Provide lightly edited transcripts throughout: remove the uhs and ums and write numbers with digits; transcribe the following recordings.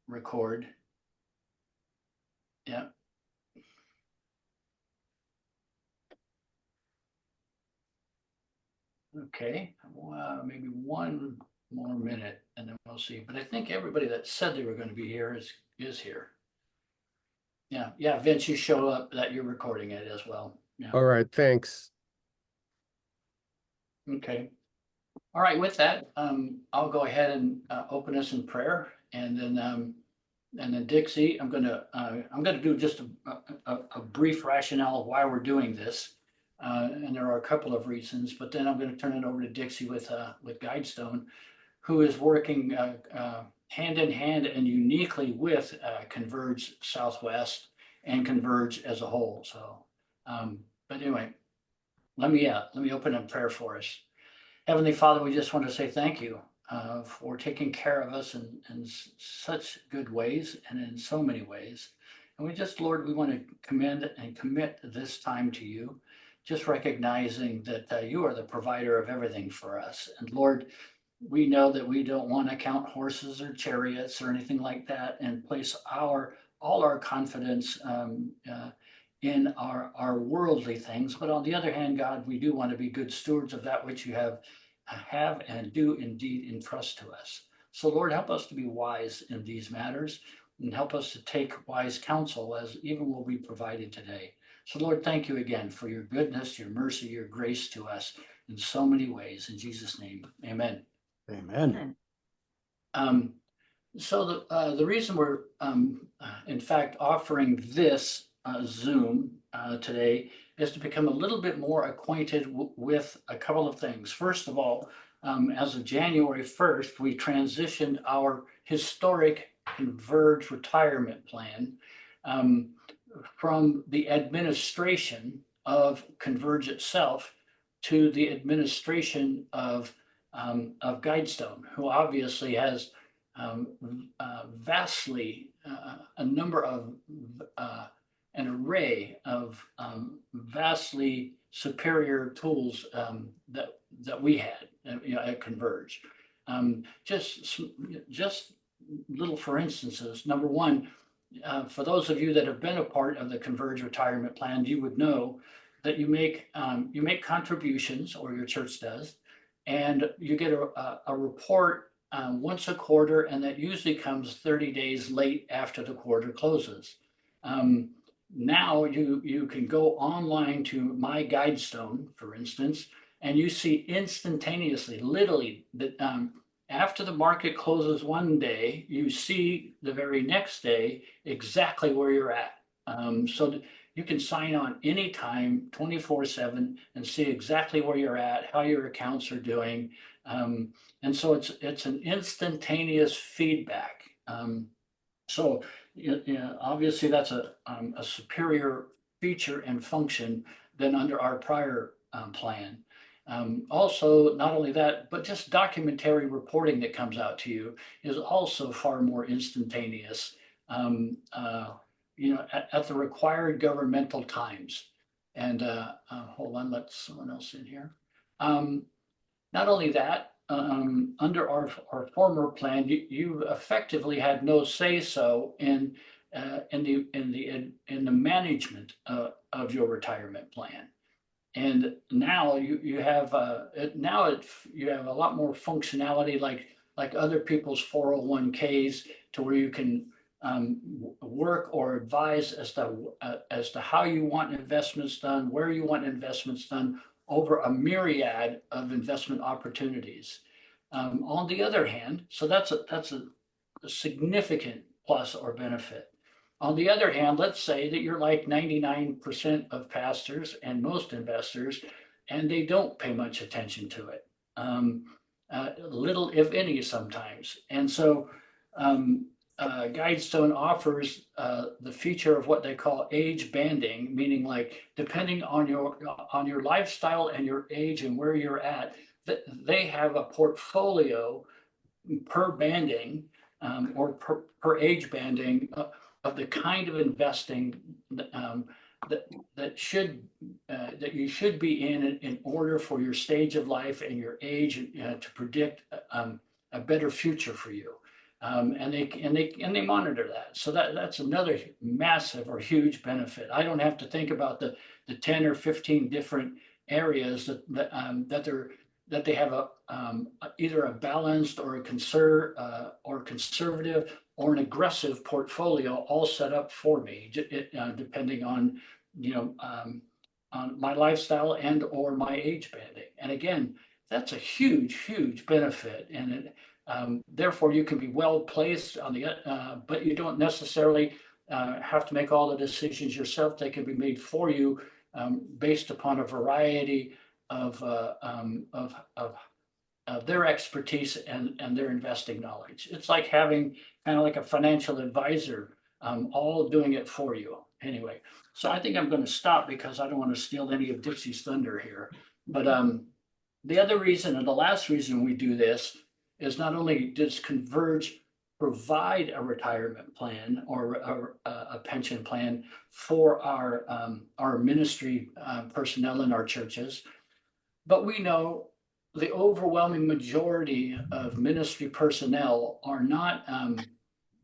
record. Yeah. Okay, well, maybe one more minute and then we'll see. But I think everybody that said they were going to be here is here. Yeah, yeah, Vince, you show up that you're recording it as well. Yeah, All right, thanks. okay. All right, with that, I'll go ahead and open us in prayer, and then Dixie, I'm gonna do just a brief rationale of why we're doing this. And there are a couple of reasons, but then I'm gonna turn it over to Dixie with Guidestone, who is working hand in hand and uniquely with Converge Southwest and Converge as a whole. So, but anyway, let me open in prayer for us. Heavenly Father, we just want to say thank you for taking care of us in such good ways and in so many ways. And we just, Lord, we want to commend and commit this time to you, just recognizing that you are the provider of everything for us. And Lord, we know that we don't want to count horses or chariots or anything like that and place all our confidence in our worldly things. But on the other hand, God, we do want to be good stewards of that which you have and do indeed entrust to us. So Lord, help us to be wise in these matters and help us to take wise counsel as even will be provided today. So Lord, thank you again for your goodness, your mercy, your grace to us in so many ways. In Jesus' name, amen. Amen. So the reason we're in fact offering this Zoom today is to become a little bit more acquainted with a couple of things. First of all, as of January 1st, we transitioned our historic Converge retirement plan from the administration of Converge itself to the administration of Guidestone, who obviously has vastly a number of an array of vastly superior tools that we had at Converge. Just little for instances. Number one, for those of you that have been a part of the Converge retirement plan, you would know that you make contributions, or your church does, and you get a report once a quarter, and that usually comes 30 days late after the quarter closes. Now you can go online to My Guidestone, for instance, and you see instantaneously, literally, that after the market closes one day, you see the very next day exactly where you're at. So that you can sign on anytime, 24/7, and see exactly where you're at, how your accounts are doing. And so it's an instantaneous feedback. So obviously that's a superior feature and function than under our prior plan. Also, not only that, but just documentary reporting that comes out to you is also far more instantaneous, at the required governmental times. And hold on, let someone else in here. Not only that, under our former plan, you effectively had no say so in the management of your retirement plan. And now you have you have a lot more functionality, like other people's 401ks, to where you can work or advise as to how you want investments done, where you want investments done, over a myriad of investment opportunities. On the other hand, so that's a significant plus or benefit. On the other hand, let's say that you're like 99% of pastors and most investors, and they don't pay much attention to it. Little, if any, sometimes. And so Guidestone offers the feature of what they call age banding, meaning like depending on your lifestyle and your age and where you're at, they have a portfolio per banding or per age banding of the kind of investing that you should be in order for your stage of life and your age to predict a better future for you. And they monitor that. So that's another massive or huge benefit. I don't have to think about the 10 or 15 different areas that they have either a balanced or a conservative or an aggressive portfolio all set up for me, depending on, on my lifestyle and or my age banding. And again, that's a huge benefit. And therefore, you can be well placed on but you don't necessarily have to make all the decisions yourself. They can be made for you based upon a variety of their expertise and their investing knowledge. It's like having kind of like a financial advisor, all doing it for you. Anyway, so I think I'm going to stop because I don't want to steal any of Dixie's thunder here. But the other reason, and the last reason we do this, is not only does Converge provide a retirement plan or a pension plan for our ministry personnel in our churches, but we know the overwhelming majority of ministry personnel are not,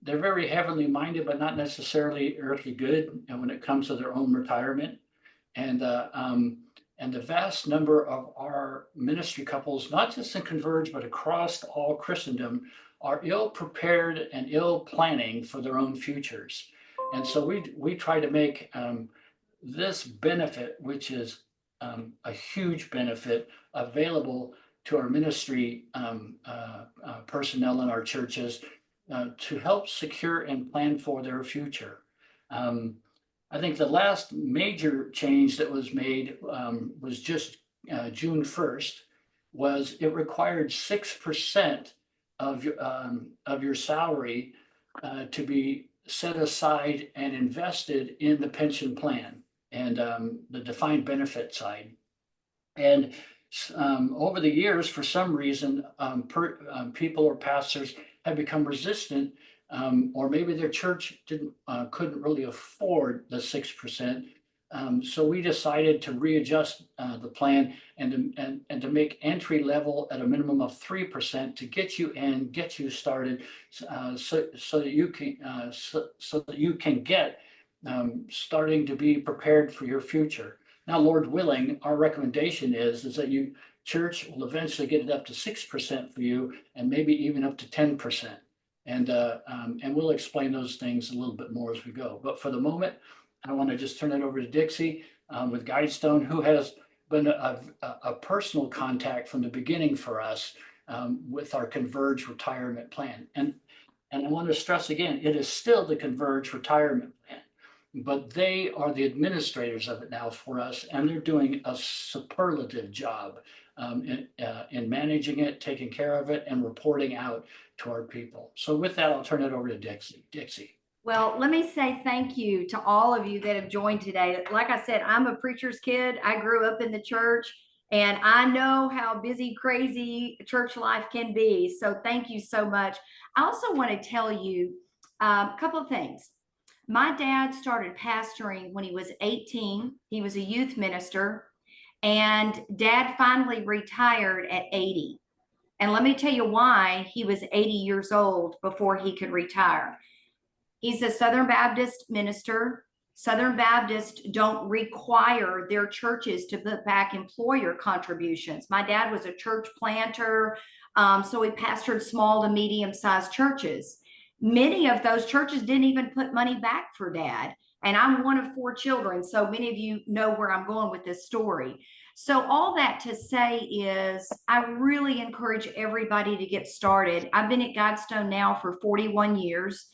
they're very heavenly minded, but not necessarily earthly good. And when it comes to their own retirement, and the vast number of our ministry couples, not just in Converge, but across all Christendom, are ill prepared and ill planning for their own futures. And so we try to make this benefit, which is a huge benefit, available to our ministry personnel in our churches to help secure and plan for their future. I think the last major change that was made was just June 1st, was it required 6% of your salary to be set aside and invested in the pension plan and the defined benefit side. And over the years, for some reason, people or pastors have become resistant, or maybe their church couldn't really afford the 6%. So we decided to readjust the plan and to make entry level at a minimum of 3% to get you in, get you started, so that you can get starting to be prepared for your future. Now, Lord willing, our recommendation is that you church will eventually get it up to 6% for you, and maybe even up to 10%. And we'll explain those things a little bit more as we go. But for the moment, I want to just turn it over to Dixie with Guidestone, who has been a personal contact from the beginning for us with our Converge retirement plan. And I want to stress again, it is still the Converge retirement plan, but they are the administrators of it now for us, and they're doing a superlative job in managing it, taking care of it, and reporting out to our people. So with that, I'll turn it over to Dixie. Dixie. Well, let me say thank you to all of you that have joined today. Like I said, I'm a preacher's kid. I grew up in the church, and I know how busy, crazy church life can be. So thank you so much. I also want to tell you a couple of things. My dad started pastoring when he was 18. He was a youth minister, and Dad finally retired at 80. And let me tell you why he was 80 years old before he could retire. He's a Southern Baptist minister. Southern Baptists don't require their churches to put back employer contributions. My dad was a church planter, so he pastored small to medium-sized churches. Many of those churches didn't even put money back for Dad. And I'm one of 4 children, so many of you know where I'm going with this story. So all that to say is I really encourage everybody to get started. I've been at Guidestone now for 41 years.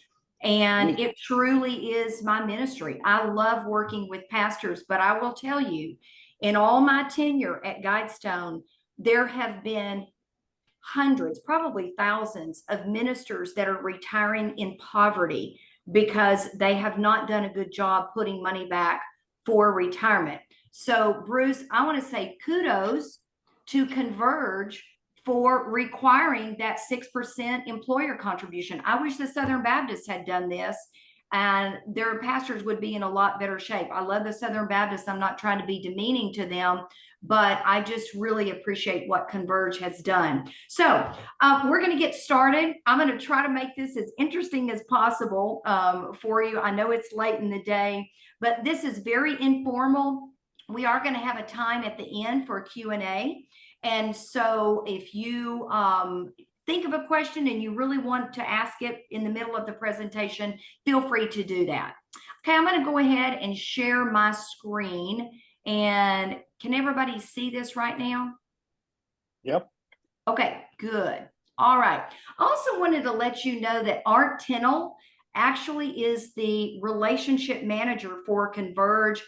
And it truly is my ministry. I love working with pastors, but I will tell you, in all my tenure at Guidestone, there have been hundreds, probably thousands of ministers that are retiring in poverty because they have not done a good job putting money back for retirement. So, Bruce, I want to say kudos to Converge for requiring that 6% employer contribution. I wish the Southern Baptists had done this. and their pastors would be in a lot better shape. I love the Southern Baptists. I'm not trying to be demeaning to them, but I just really appreciate what Converge has done. So we're going to get started. I'm going to try to make this as interesting as possible for you. I know it's late in the day, but this is very informal. We are going to have a time at the end for Q&A. And so if you think of a question and you really want to ask it in the middle of the presentation, feel free to do that. Okay, I'm going to go ahead and share my screen. And can everybody see this right now? Yep. Okay, good. All right. I also wanted to let you know that Art Tennell actually is the relationship manager for Converge.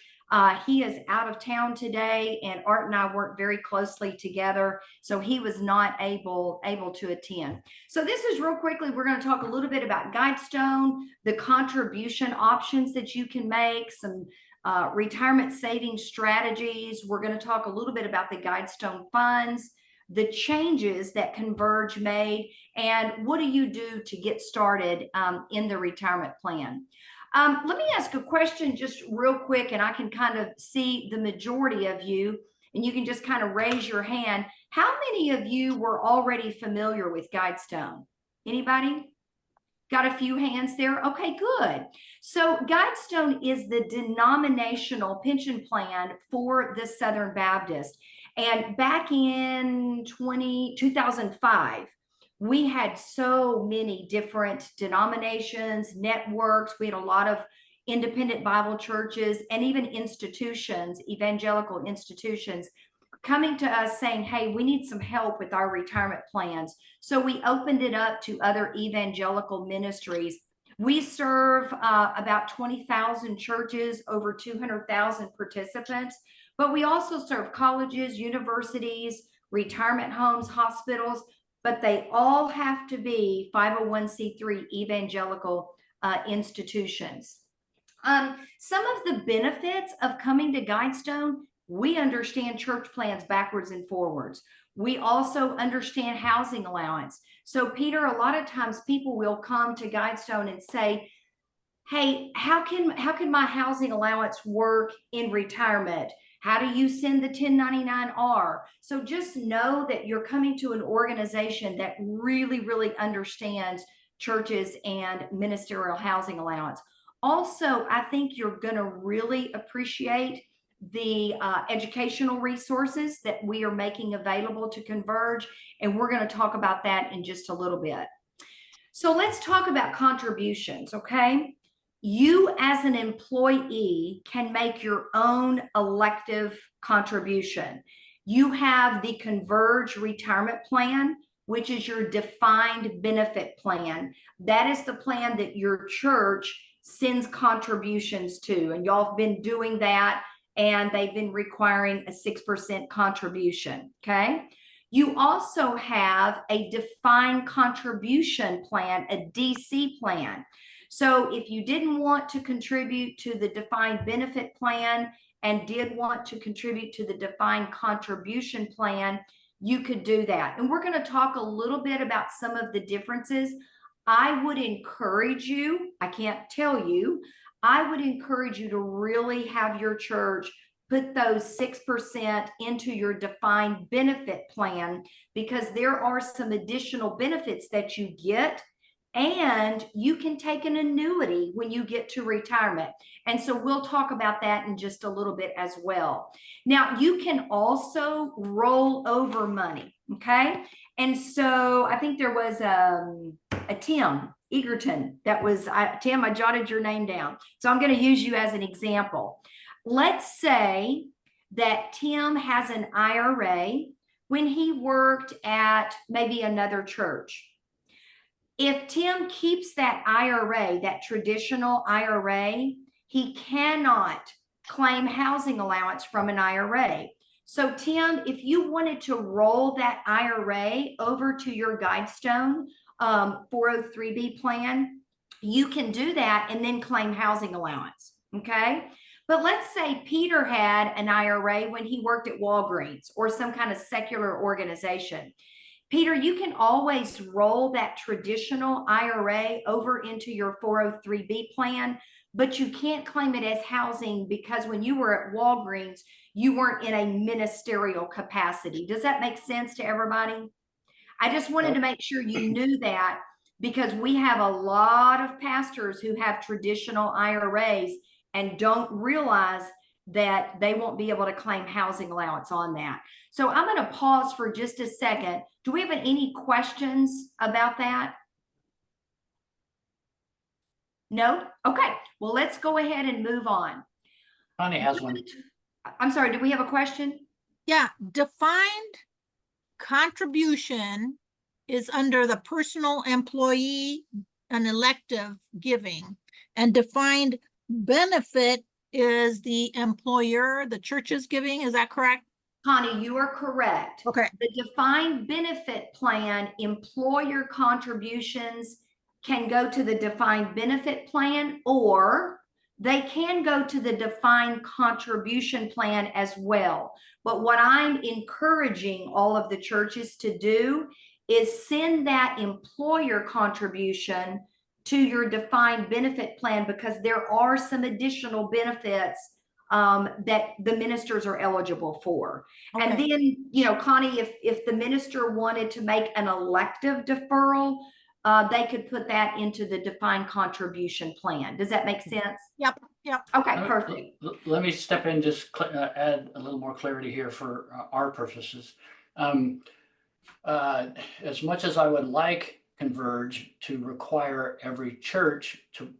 He is out of town today, and Art and I work very closely together, so he was not able to attend. So this is real quickly, we're going to talk a little bit about Guidestone, the contribution options that you can make, some retirement savings strategies. We're going to talk a little bit about the Guidestone funds, the changes that Converge made, and what do you do to get started in the retirement plan. Let me ask a question just real quick, and I can kind of see the majority of you, and you can just kind of raise your hand. How many of you were already familiar with Guidestone? Anybody? Got a few hands there? Okay, good. So Guidestone is the denominational pension plan for the Southern Baptist. And back in 2005, we had so many different denominations, networks. We had a lot of independent Bible churches and even institutions, evangelical institutions, coming to us saying, hey, we need some help with our retirement plans. So we opened it up to other evangelical ministries. We serve about 20,000 churches, over 200,000 participants, but we also serve colleges, universities, retirement homes, hospitals, but they all have to be 501c3 evangelical institutions. Some of the benefits of coming to Guidestone: we understand church plans backwards and forwards. We also understand housing allowance. So Peter, a lot of times people will come to Guidestone and say, hey, how can my housing allowance work in retirement? How do you send the 1099-R? So just know that you're coming to an organization that really, really understands churches and ministerial housing allowance. Also, I think you're going to really appreciate the educational resources that we are making available to Converge, and we're going to talk about that in just a little bit. So let's talk about contributions, okay? You as an employee can make your own elective contribution. You have the Converge retirement plan, which is your defined benefit plan. That is the plan that your church sends contributions to, and y'all have been doing that, and they've been requiring a 6% contribution, okay? You also have a defined contribution plan, a DC plan. So if you didn't want to contribute to the defined benefit plan and did want to contribute to the defined contribution plan, you could do that. And we're going to talk a little bit about some of the differences. I would encourage you, I can't tell you, I would encourage you to really have your church put those 6% into your defined benefit plan, because there are some additional benefits that you get, and you can take an annuity when you get to retirement. And so we'll talk about that in just a little bit as well. Now, you can also roll over money, okay? And so I think there was a Tim Egerton that was, Tim, I jotted your name down. So I'm going to use you as an example. Let's say that Tim has an IRA when he worked at maybe another church. If Tim keeps that IRA, that traditional IRA, he cannot claim housing allowance from an IRA. So Tim, if you wanted to roll that IRA over to your Guidestone 403B plan, you can do that and then claim housing allowance, okay? But let's say Peter had an IRA when he worked at Walgreens or some kind of secular organization. Peter, you can always roll that traditional IRA over into your 403B plan, but you can't claim it as housing because when you were at Walgreens, you weren't in a ministerial capacity. Does that make sense to everybody? I just wanted to make sure you knew that because we have a lot of pastors who have traditional IRAs and don't realize that they won't be able to claim housing allowance on that. So I'm going to pause for just a second. Do we have any questions about that? No? Okay. Well, let's go ahead and move on. Connie has one. I'm sorry, do we have a question? Yeah, defined contribution is under the personal employee and elective giving, and defined benefit is the employer, the church's giving. Is that correct? Connie, you are correct. Okay. The defined benefit plan, employer contributions can go to the defined benefit plan, or they can go to the defined contribution plan as well. But what I'm encouraging all of the churches to do is send that employer contribution to your defined benefit plan, because there are some additional benefits that the ministers are eligible for. Okay. And then, you know, Connie, if the minister wanted to make an elective deferral, they could put that into the defined contribution plan. Does that make sense? Yep. Okay, perfect. Let me step in, just add a little more clarity here for our purposes. As much as I would like Converge to require every church to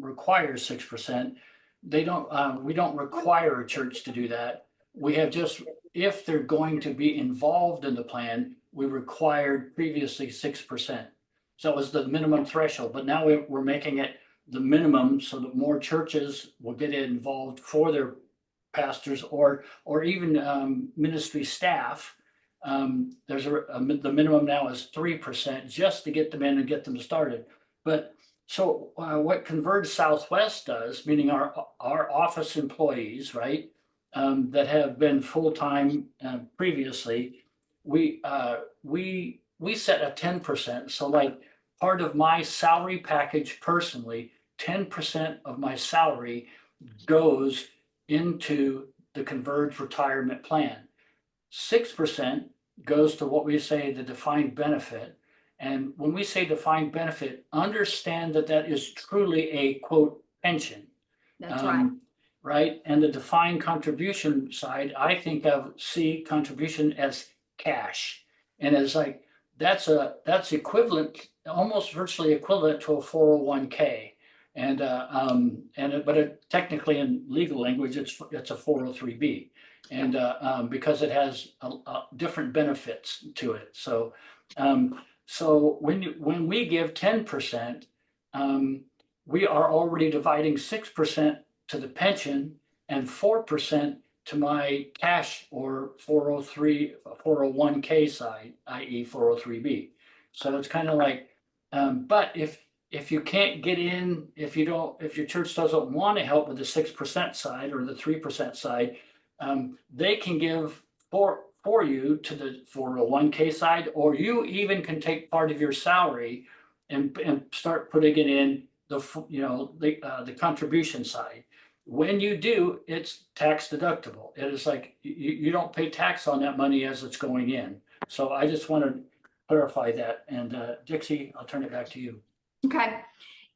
require 6%, we don't require a church to do that. We have just, if they're going to be involved in the plan, we required previously 6%. So it was the minimum threshold, but now we're making it the minimum so that more churches will get involved for their pastors or even ministry staff. There's the minimum now is 3% just to get them in and get them started. But so what Converge Southwest does, meaning our office employees, right, that have been full-time previously, we set a 10%. So like part of my salary package personally, 10% of my salary goes into the Converge retirement plan. 6% goes to what we say the defined benefit. And when we say defined benefit, understand that that is truly a quote pension. That's right. Right. And the defined contribution side, I think of contribution as cash. And it's like that's equivalent, almost virtually equivalent to a 401k. But technically in legal language, it's a 403b. And because it has different benefits to it. So when we give 10%, we are already dividing 6% to the pension and 4% to my cash or 401k side, i.e. 403b. So it's kind of like, but if you can't get in, if your church doesn't want to help with the 6% side or the 3% side, they can give for you to the 401k side, or you even can take part of your salary and start putting it in the contribution side. When you do, it's tax deductible. It is like you don't pay tax on that money as it's going in. So I just want to clarify that. And Dixie, I'll turn it back to you. Okay.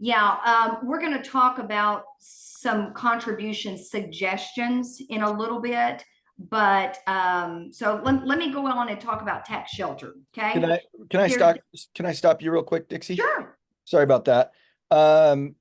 Yeah, we're going to talk about some contribution suggestions in a little bit, but so let me go on and talk about tax shelter. Okay. Can I stop you real quick, Dixie? Sure. Sorry about that.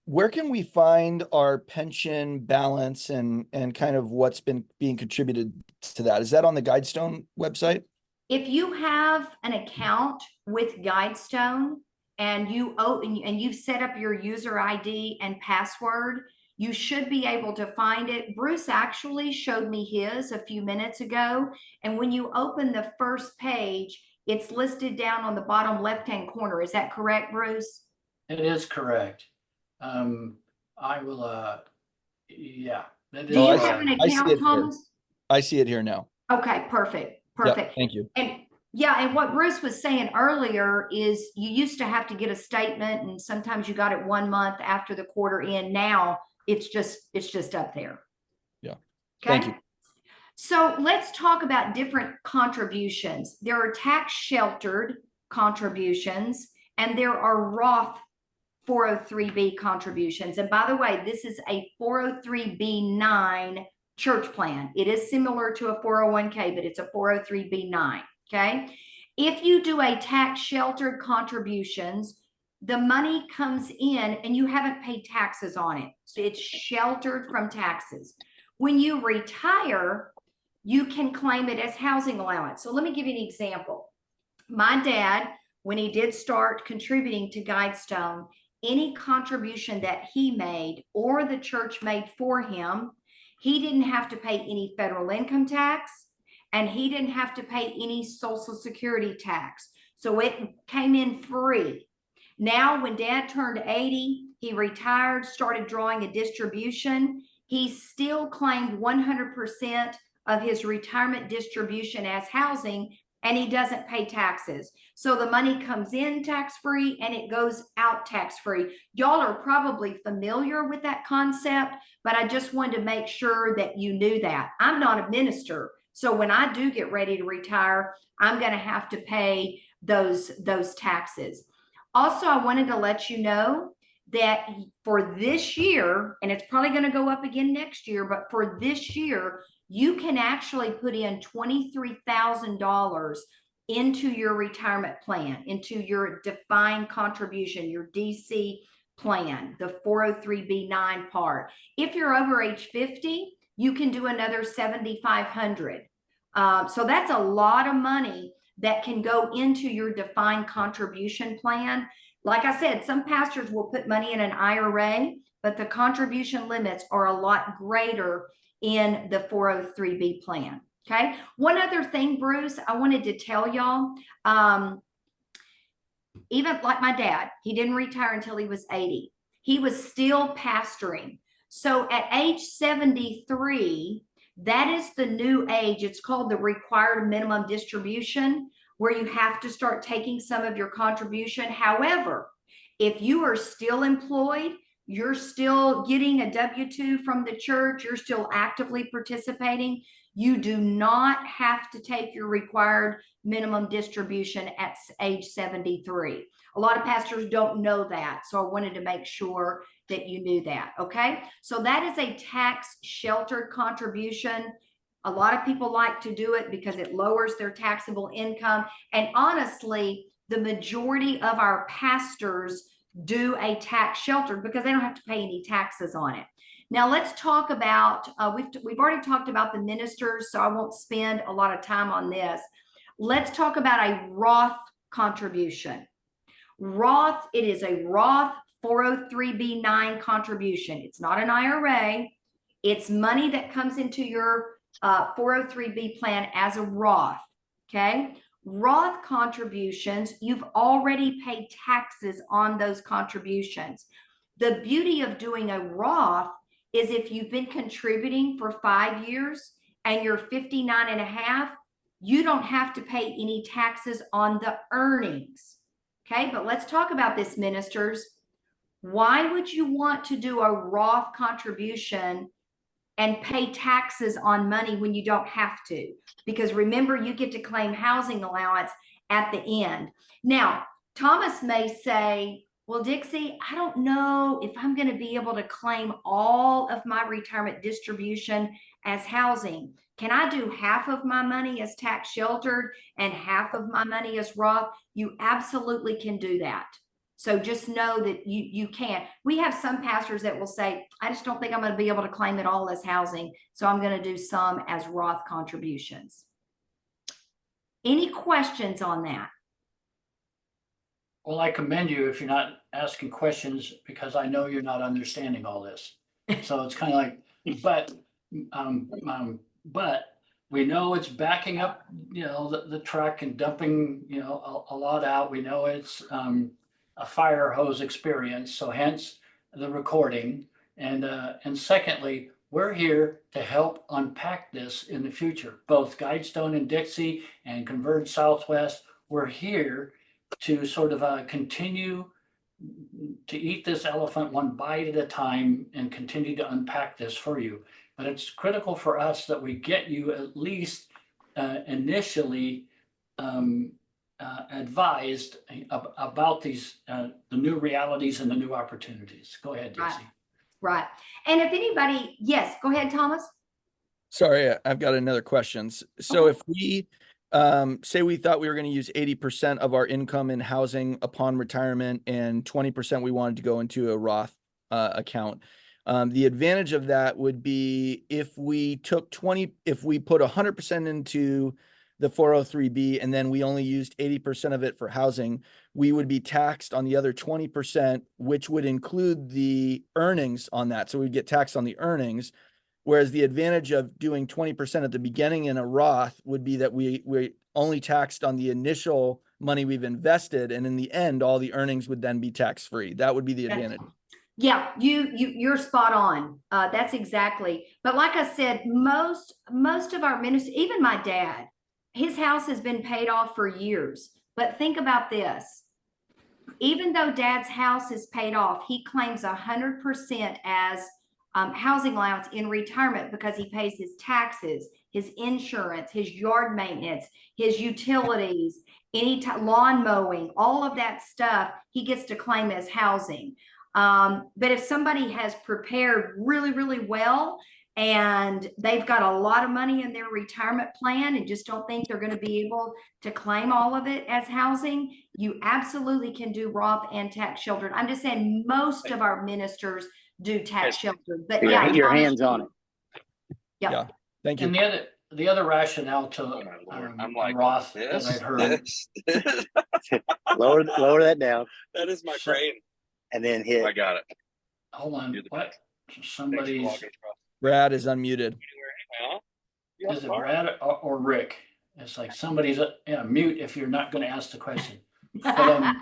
Where can we find our pension balance and kind of what's been being contributed to that? Is that on the Guidestone website? If you have an account with Guidestone and you've set up your user ID and password, you should be able to find it. Bruce actually showed me his a few minutes ago. And when you open the first page, it's listed down on the bottom left-hand corner. Is that correct, Bruce? It is correct. I will, yeah. Do you have an account, Thomas? I see it here now. Okay, perfect. Yep, thank you. And Yeah, and what Bruce was saying earlier is you used to have to get a statement, and sometimes you got it 1 month after the quarter end. Now it's just up there. Yeah. Okay. Thank you. So let's talk about different contributions. There are tax sheltered contributions, and there are Roth 403B contributions. And by the way, this is a 403B9 church plan. It is similar to a 401k, but it's a 403B9. Okay. If you do a tax sheltered contributions, the money comes in and you haven't paid taxes on it. So it's sheltered from taxes. When you retire, you can claim it as housing allowance. So let me give you an example. My dad, when he did start contributing to Guidestone, any contribution that he made or the church made for him, he didn't have to pay any federal income tax, and he didn't have to pay any Social Security tax. So it came in free. Now, when Dad turned 80, he retired, started drawing a distribution. He still claimed 100% of his retirement distribution as housing, and he doesn't pay taxes. So the money comes in tax-free and it goes out tax-free. Y'all are probably familiar with that concept, but I just wanted to make sure that you knew that. I'm not a minister, so when I do get ready to retire, I'm going to have to pay those taxes. Also, I wanted to let you know that for this year, and it's probably going to go up again next year, but for this year, you can actually put in $23,000 into your retirement plan, into your defined contribution, your DC plan, the 403B9 part. If you're over age 50, you can do another $7,500. So that's a lot of money that can go into your defined contribution plan. Like I said, some pastors will put money in an IRA, but the contribution limits are a lot greater in the 403B plan. Okay. One other thing, Bruce, I wanted to tell y'all, even like my dad, he didn't retire until he was 80. He was still pastoring. So at age 73, that is the new age. It's called the required minimum distribution, where you have to start taking some of your contribution. However, if you are still employed, you're still getting a W-2 from the church, you're still actively participating, you do not have to take your required minimum distribution at age 73. A lot of pastors don't know that, so I wanted to make sure that you knew that, okay? So that is a tax sheltered contribution. A lot of people like to do it because it lowers their taxable income. And honestly, the majority of our pastors do a tax shelter because they don't have to pay any taxes on it. Now let's talk about, we've already talked about the ministers, so I won't spend a lot of time on this. Let's talk about a Roth contribution. Roth, it is a Roth 403B9 contribution. It's not an IRA. It's money that comes into your 403B plan as a Roth, okay? Roth contributions, you've already paid taxes on those contributions. The beauty of doing a Roth is if you've been contributing for 5 years and you're 59 and a half, you don't have to pay any taxes on the earnings. Okay, but let's talk about this, ministers. Why would you want to do a Roth contribution and pay taxes on money when you don't have to? Because remember, you get to claim housing allowance at the end. Now, Thomas may say, well, Dixie, I don't know if I'm going to be able to claim all of my retirement distribution as housing. Can I do half of my money as tax sheltered and half of my money as Roth? You absolutely can do that. So just know that you can. We have some pastors that will say, I just don't think I'm going to be able to claim it all as housing, so I'm going to do some as Roth contributions. Any questions on that? Well, I commend you if you're not asking questions, because I know you're not understanding all this. So it's kind of like, but we know it's backing up, the truck and dumping, a lot out. We know it's a fire hose experience, so hence the recording. And secondly, we're here to help unpack this in the future. Both Guidestone and Dixie and Converge Southwest, we're here to sort of continue to eat this elephant one bite at a time and continue to unpack this for you. But it's critical for us that we get you at least initially advised about these the new realities and the new opportunities. Go ahead, Dixie. Right. And if anybody, yes, go ahead, Thomas. Sorry, I've got another question. So if we say we thought we were going to use 80% of our income in housing upon retirement and 20% we wanted to go into a Roth account. The advantage of that would be if we took if we put 100% into the 403B and then we only used 80% of it for housing, we would be taxed on the other 20%, which would include the earnings on that. So we'd get taxed on the earnings. Whereas the advantage of doing 20% at the beginning in a Roth would be that we only taxed on the initial money we've invested. And in the end, all the earnings would then be tax-free. That would be the advantage. Yeah, you're spot on. That's exactly. But like I said, most of our ministers, even my dad, his house has been paid off for years. But think about this. Even though Dad's house is paid off, he claims 100% as housing allowance in retirement because he pays his taxes, his insurance, his yard maintenance, his utilities, any lawn mowing, all of that stuff he gets to claim as housing. But if somebody has prepared really, really well and they've got a lot of money in their retirement plan and just don't think they're going to be able to claim all of it as housing, you absolutely can do Roth and tax sheltered. I'm just saying most of our ministers do tax sheltered, but yeah, your hands on it. Yep. Yeah, thank you. And the other rationale to I'm like, Roth this, that I've heard. this. Lower that down, That is my So- brain. and then hit. I got it. Hold on, You're the what? best. Thanks for Somebody's, walking across. Brad is unmuted. Huh? Yeah, is it fine. Brad or Rick? It's like somebody's mute if you're not going to ask the question. But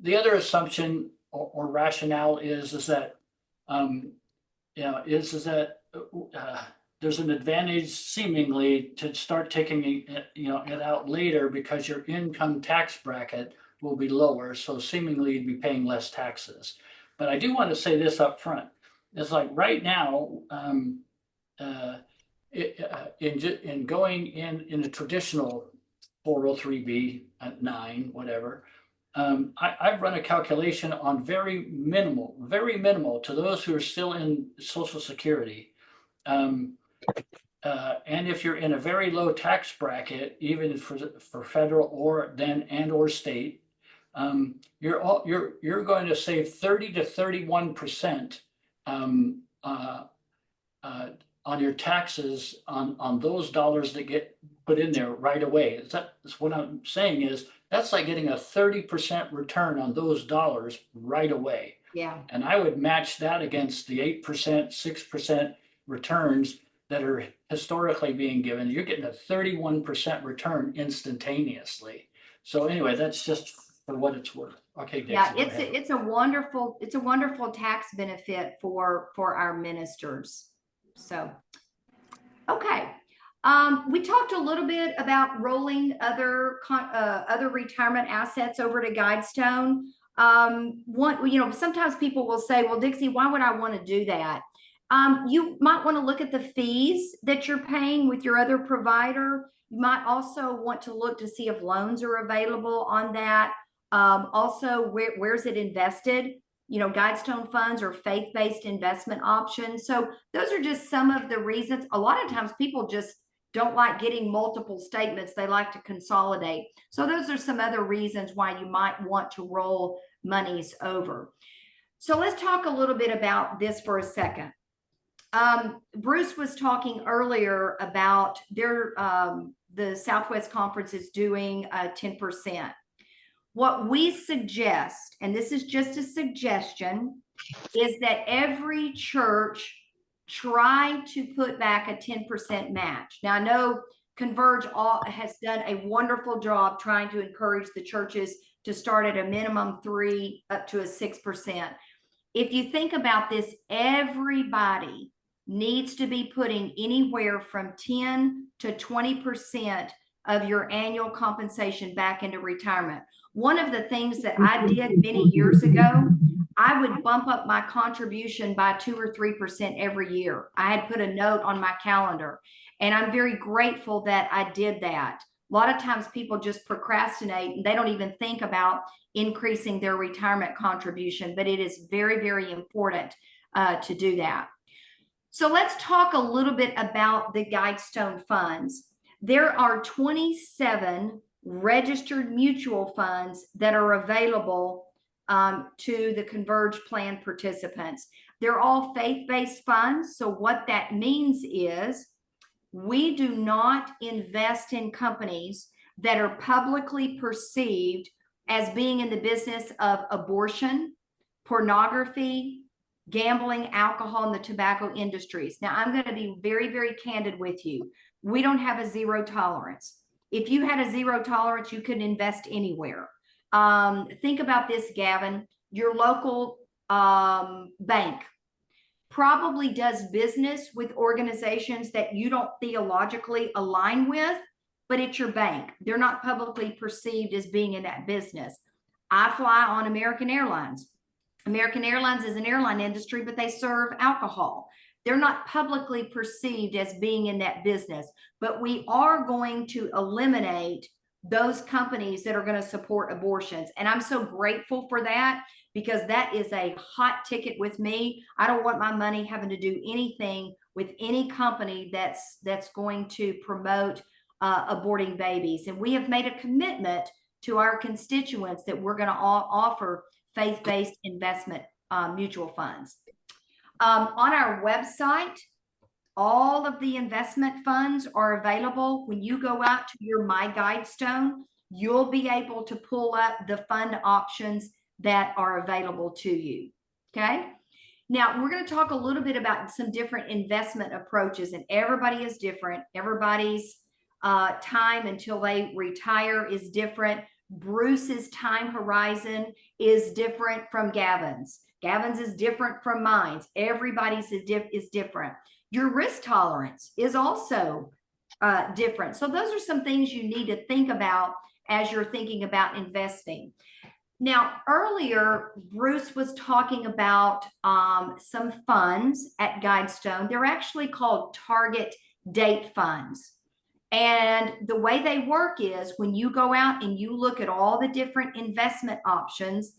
the other assumption or rationale is that is that there's an advantage seemingly to start taking it out later because your income tax bracket will be lower, so seemingly you'd be paying less taxes. But I do want to say this up front. It's like right now, in going in a traditional 403B at 9, whatever, I've run a calculation on very minimal to those who are still in Social Security. And if you're in a very low tax bracket, even for federal or state, you're going to save 30 to 31% on your taxes on those dollars that get put in there right away. That's what I'm saying is that's like getting a 30% return on those dollars right away. Yeah. And I would match that against the 8%, 6% returns that are historically being given. You're getting a 31% return instantaneously. So anyway, that's just for what it's worth. Okay, Dixie, Yeah, go ahead. it's a wonderful tax benefit for our ministers. So, okay. We talked a little bit about rolling other retirement assets over to Guidestone. Sometimes people will say, well, Dixie, why would I want to do that? You might want to look at the fees that you're paying with your other provider. You might also want to look to see if loans are available on that. Also, where's it invested? Guidestone funds or faith-based investment options. So those are just some of the reasons. A lot of times people just don't like getting multiple statements. They like to consolidate. So those are some other reasons why you might want to roll monies over. So let's talk a little bit about this for a second. Bruce was talking earlier about the Southwest Conference is doing 10%. What we suggest, and this is just a suggestion, is that every church try to put back a 10% match. Now, I know Converge has done a wonderful job trying to encourage the churches to start at a minimum 3 up to a 6%. If you think about this, everybody needs to be putting anywhere from 10 to 20% of your annual compensation back into retirement. One of the things that I did many years ago, I would bump up my contribution by 2 or 3% every year. I had put a note on my calendar, and I'm very grateful that I did that. A lot of times people just procrastinate and they don't even think about increasing their retirement contribution, but it is very, very important to do that. So let's talk a little bit about the Guidestone funds. There are 27 registered mutual funds that are available to the Converge plan participants. They're all faith-based funds. So what that means is we do not invest in companies that are publicly perceived as being in the business of abortion, pornography, gambling, alcohol, and the tobacco industries. Now, I'm going to be very, very candid with you. We don't have a zero tolerance. If you had a zero tolerance, you couldn't invest anywhere. Think about this, Gavin. Your local bank probably does business with organizations that you don't theologically align with, but it's your bank. They're not publicly perceived as being in that business. I fly on American Airlines. American Airlines is an airline industry, but they serve alcohol. They're not publicly perceived as being in that business, but we are going to eliminate those companies that are going to support abortions. And I'm so grateful for that, because that is a hot ticket with me. I don't want my money having to do anything with any company that's going to promote aborting babies. And we have made a commitment to our constituents that we're going to offer faith-based investment mutual funds. On our website, all of the investment funds are available. When you go out to your My Guidestone, you'll be able to pull up the fund options that are available to you. Okay. Now we're going to talk a little bit about some different investment approaches, and everybody is different. Everybody's time until they retire is different. Bruce's time horizon is different from Gavin's. Gavin's is different from mine. Everybody's is different. Your risk tolerance is also different. So those are some things you need to think about as you're thinking about investing. Now, earlier, Bruce was talking about some funds at Guidestone. They're actually called target date funds. And the way they work is when you go out and you look at all the different investment options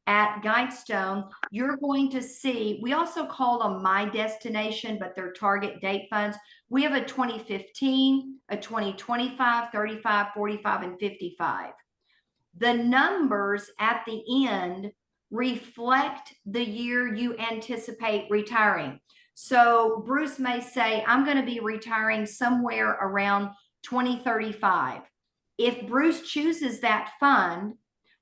at Guidestone, you're going to see, we also call them My Destination, but they're target date funds. We have a 2015, a 2025, 35, 45, and 55. The numbers at the end reflect the year you anticipate retiring. So Bruce may say, I'm going to be retiring somewhere around 2035. If Bruce chooses that fund,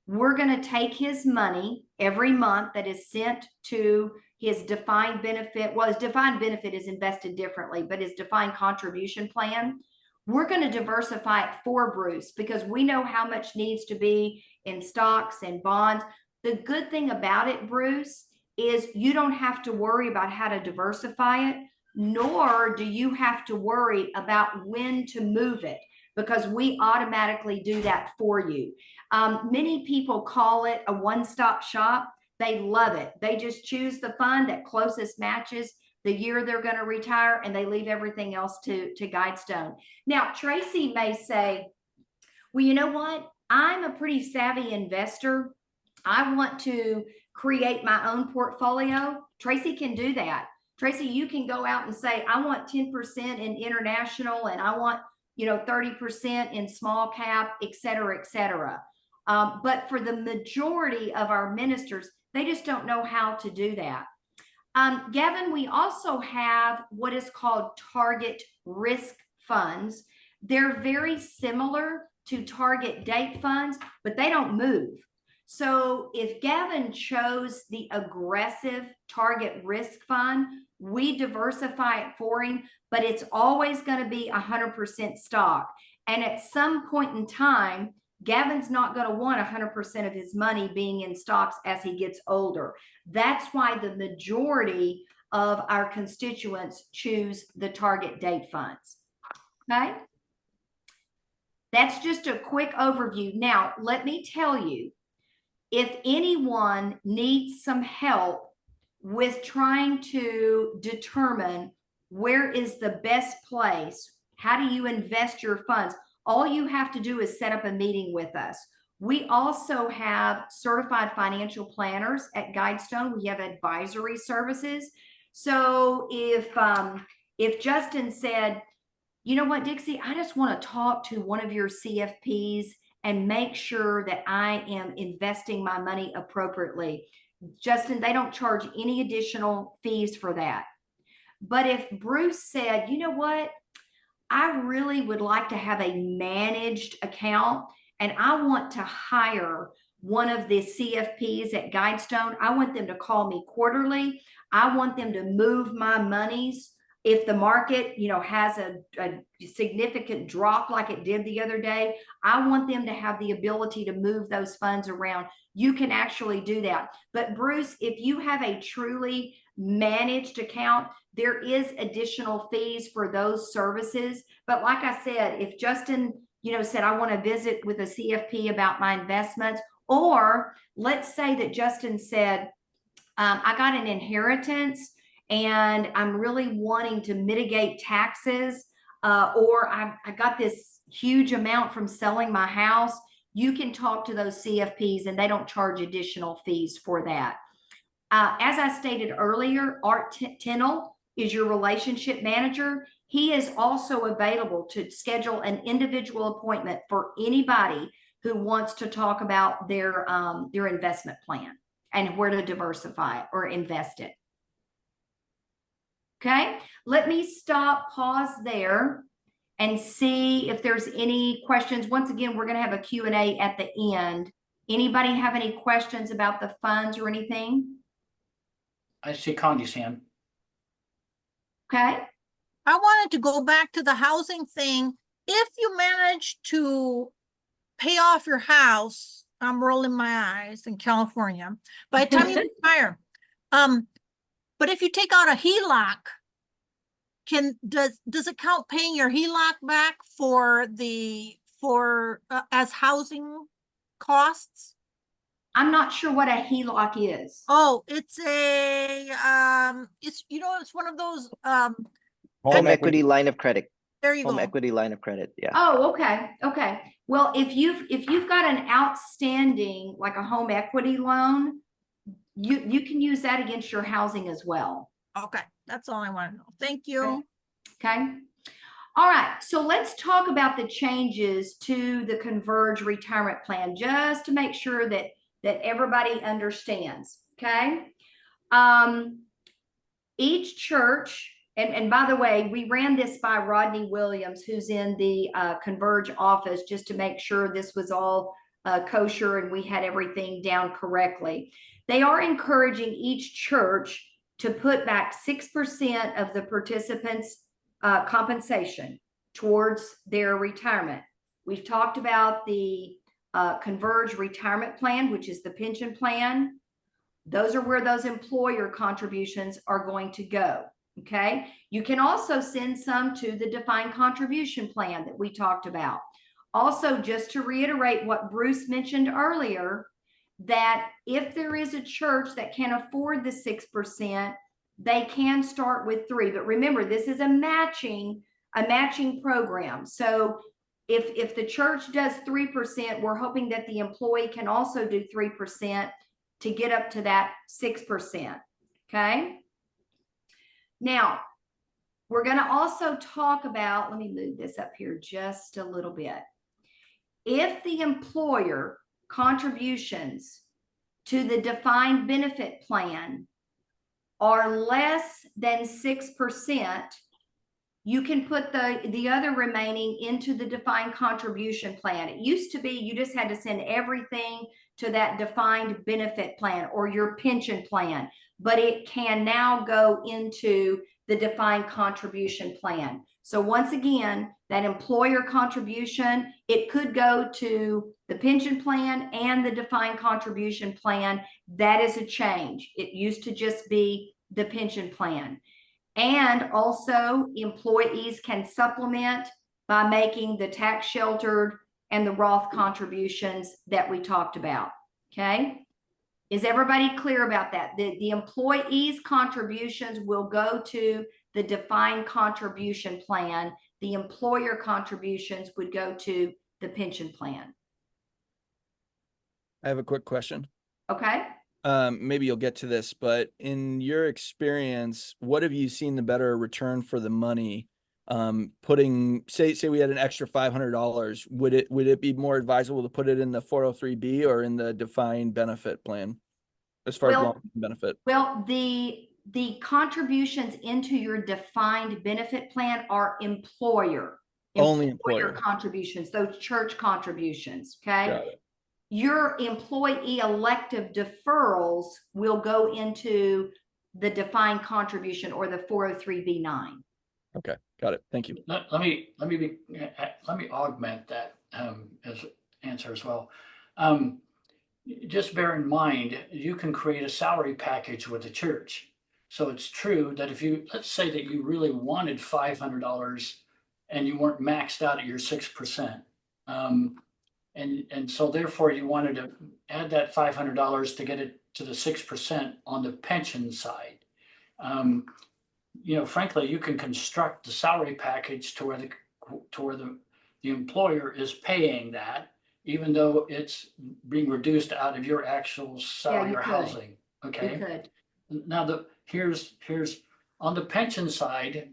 we're going to take his money every month that is sent to his defined benefit. Well, his defined benefit is invested differently, but his defined contribution plan, we're going to diversify it for Bruce because we know how much needs to be in stocks and bonds. The good thing about it, Bruce, is you don't have to worry about how to diversify it, nor do you have to worry about when to move it, because we automatically do that for you. Many people call it a one-stop shop. They love it. They just choose the fund that closest matches the year they're going to retire, and they leave everything else to Guidestone. Now, Tracy may say, well, you know what? I'm a pretty savvy investor. I want to create my own portfolio. Tracy can do that. Tracy, you can go out and say, I want 10% in international, and I want 30% in small cap, et cetera, et cetera. But for the majority of our ministers, they just don't know how to do that. Gavin, we also have what is called target risk funds. They're very similar to target date funds, but they don't move. So if Gavin chose the aggressive target risk fund, we diversify it for him, but it's always going to be 100% stock. And at some point in time, Gavin's not going to want 100% of his money being in stocks as he gets older. That's why the majority of our constituents choose the target date funds. Okay? That's just a quick overview. Now, let me tell you, if anyone needs some help with trying to determine where is the best place, how do you invest your funds, all you have to do is set up a meeting with us. We also have certified financial planners at Guidestone. We have advisory services. So if Justin said, you know what, Dixie, I just want to talk to one of your CFPs and make sure that I am investing my money appropriately. Justin, they don't charge any additional fees for that. But if Bruce said, you know what, I really would like to have a managed account and I want to hire one of the CFPs at Guidestone. I want them to call me quarterly. I want them to move my monies. If the market, has a significant drop like it did the other day, I want them to have the ability to move those funds around. You can actually do that. But Bruce, if you have a truly managed account, there is additional fees for those services. But like I said, if Justin, said, I want to visit with a CFP about my investments, or let's say that Justin said, I got an inheritance and I'm really wanting to mitigate taxes, or I got this huge amount from selling my house, you can talk to those CFPs and they don't charge additional fees for that. As I stated earlier, Art Tennell is your relationship manager. He is also available to schedule an individual appointment for anybody who wants to talk about their investment plan and where to diversify it or invest it. Okay, let me pause there and see if there's any questions. Once again, we're going to have a Q&A at the end. Anybody have any questions about the funds or anything? I see Condi's hand. Okay. I wanted to go back to the housing thing. If you manage to pay off your house, I'm rolling my eyes in California, by the time you retire, but if you take out a HELOC, does it count paying your HELOC back as housing costs? I'm not sure what a HELOC is. Oh, it's it's one of those Home equity line of credit. there you Home go. equity line of credit. Yeah. Oh, okay. Well, if you've got an outstanding, like a home equity loan, you can use that against your housing as well. Okay, that's all I want to know. Thank you. Okay. All right. So let's talk about the changes to the Converge retirement plan, just to make sure that everybody understands. Okay. Each church, and by the way, we ran this by Rodney Williams, who's in the Converge office, just to make sure this was all kosher and we had everything down correctly. They are encouraging each church to put back 6% of the participants' compensation towards their retirement. We've talked about the Converge retirement plan, which is the pension plan. Those are where those employer contributions are going to go. Okay. You can also send some to the defined contribution plan that we talked about. Also, just to reiterate what Bruce mentioned earlier, that if there is a church that can afford the 6%, they can start with 3%. But remember, this is a matching program. So if the church does 3%, we're hoping that the employee can also do 3% to get up to that 6%. Okay. Now, we're going to also talk about, let me move this up here just a little bit. If the employer contributions to the defined benefit plan are less than 6%, you can put the other remaining into the defined contribution plan. It used to be you just had to send everything to that defined benefit plan or your pension plan, but it can now go into the defined contribution plan. So once again, that employer contribution, it could go to the pension plan and the defined contribution plan. That is a change. It used to just be the pension plan. And also employees can supplement by making the tax sheltered and the Roth contributions that we talked about. Okay. Is everybody clear about that? The employees' contributions will go to the defined contribution plan. The employer contributions would go to the pension plan. I have a quick question. Okay. Maybe you'll get to this, but in your experience, what have you seen the better return for the money? Putting, say we had an extra $500, would it be more advisable to put it in the 403B or in the defined benefit plan as far as long benefit? Well, the contributions into your defined benefit plan are Only employer contributions, those church contributions. Okay. Got it. Your employee elective deferrals will go into the defined contribution or the 403B9. Okay, got it. Thank you. Let me augment that as answer as well. Just bear in mind, you can create a salary package with the church. So it's true that if you, let's say that you really wanted $500 and you weren't maxed out at your 6%. And so therefore you wanted to add that $500 to get it to the 6% on the pension side. Frankly, you can construct the salary package to where the employer is paying that, even though it's being reduced out of your actual salary or housing. Okay. You could. Now here's on the pension side,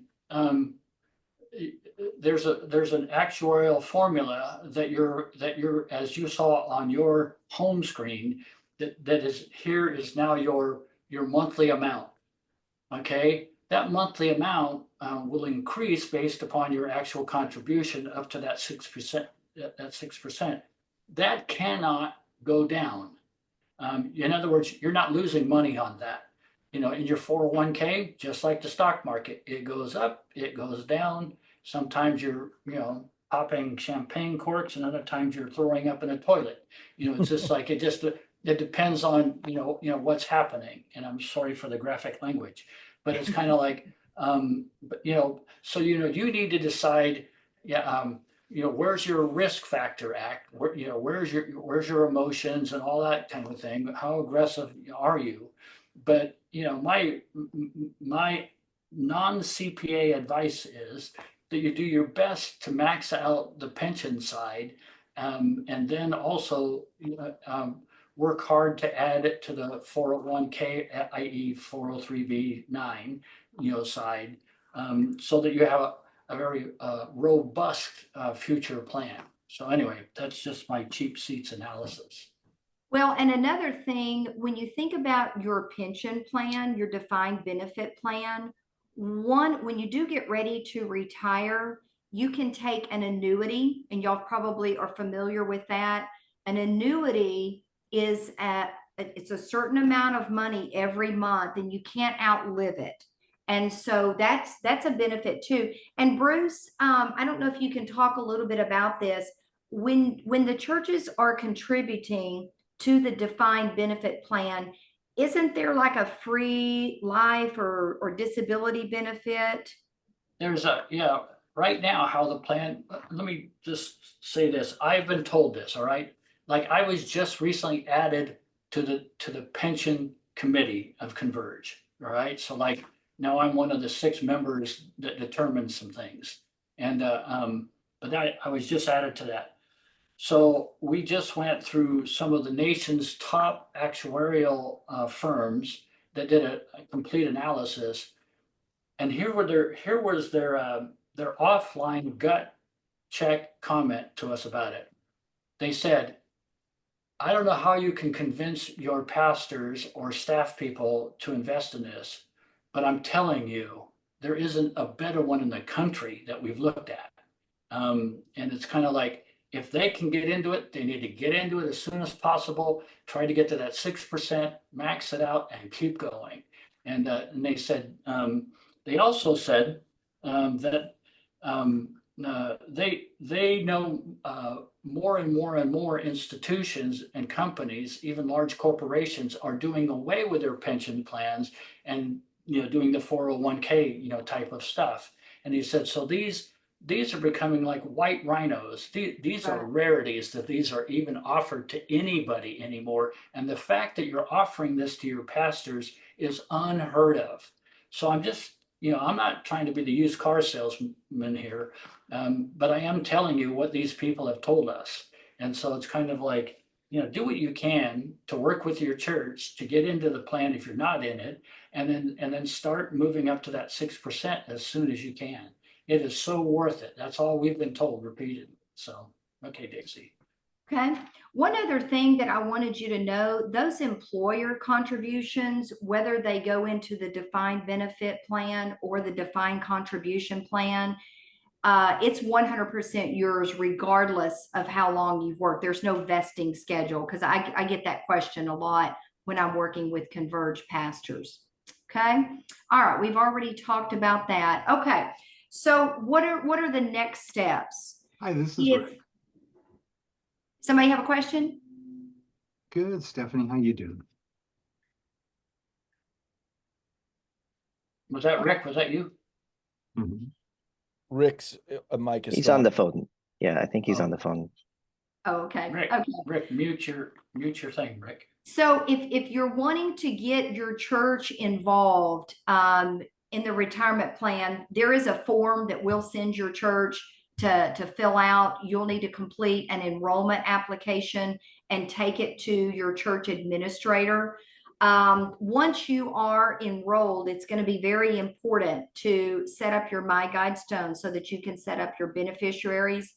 there's an actuarial formula that you're as you saw on your home screen that is now your monthly amount. Okay, that monthly amount will increase based upon your actual contribution up to that 6%. That 6% that cannot go down. In other words, you're not losing money on that. In your 401k, just like the stock market, it goes up, it goes down. Sometimes you're, popping champagne corks, and other times you're throwing up in a toilet. It's just like it depends on what's happening. And I'm sorry for the graphic language, but it's kind of like, so you need to decide, where's your risk factor act? Where's your emotions and all that kind of thing? How aggressive are you? But my non-CPA advice is that you do your best to max out the pension side, and then also work hard to add it to the 401k, i.e. 403b9, side, so that you have a very robust future plan. So anyway, that's just my cheap seats analysis. Well, and another thing, when you think about your pension plan, your defined benefit plan, when you do get ready to retire, you can take an annuity, and y'all probably are familiar with that. An annuity is it's a certain amount of money every month, and you can't outlive it. And so that's a benefit too. And Bruce, I don't know if you can talk a little bit about this. When the churches are contributing to the defined benefit plan, isn't there like a free life or disability benefit? There's right now how the plan, let me just say this. I've been told this, all right? Like I was just recently added to the pension committee of Converge, all right? So like now I'm one of the 6 members that determines some things. And but I was just added to that. So we just went through some of the nation's top actuarial firms that did a complete analysis, and here was their offline gut check comment to us about it. They said, "I don't know how you can convince your pastors or staff people to invest in this, but I'm telling you, there isn't a better one in the country that we've looked at." And it's kind of like, if they can get into it, they need to get into it as soon as possible, try to get to that 6%, max it out, and keep going. And they said, they also said that they know more and more and more institutions and companies, even large corporations, are doing away with their pension plans and doing the 401k, type of stuff. And he said, so these are becoming like white rhinos. These are Right. rarities that these are even offered to anybody anymore. And the fact that you're offering this to your pastors is unheard of. So I'm just, I'm not trying to be the used car salesman here, but I am telling you what these people have told us. And so it's kind of like, do what you can to work with your church to get into the plan if you're not in it, and then start moving up to that 6% as soon as you can. It is so worth it. That's all we've been told repeatedly. So, okay, Dixie. Okay. One other thing that I wanted you to know, those employer contributions, whether they go into the defined benefit plan or the defined contribution plan, it's 100% yours regardless of how long you've worked. There's no vesting schedule, because I get that question a lot when I'm working with Converge pastors. Okay. All right. We've already talked about that. Okay. So what are the next steps? Hi, this is If Rick. somebody have a question? Good, Stephanie. How you doing? Was that Rick? Was that you? Mhm. Rick's mic is He's still on the phone. Yeah, I think he's Oh. on the phone. Oh, okay. Rick, Okay. Rick, mute your thing, Rick. So if you're wanting to get your church involved in the retirement plan, there is a form that we'll send your church to fill out. You'll need to complete an enrollment application and take it to your church administrator. Once you are enrolled, it's going to be very important to set up your My Guidestone so that you can set up your beneficiaries.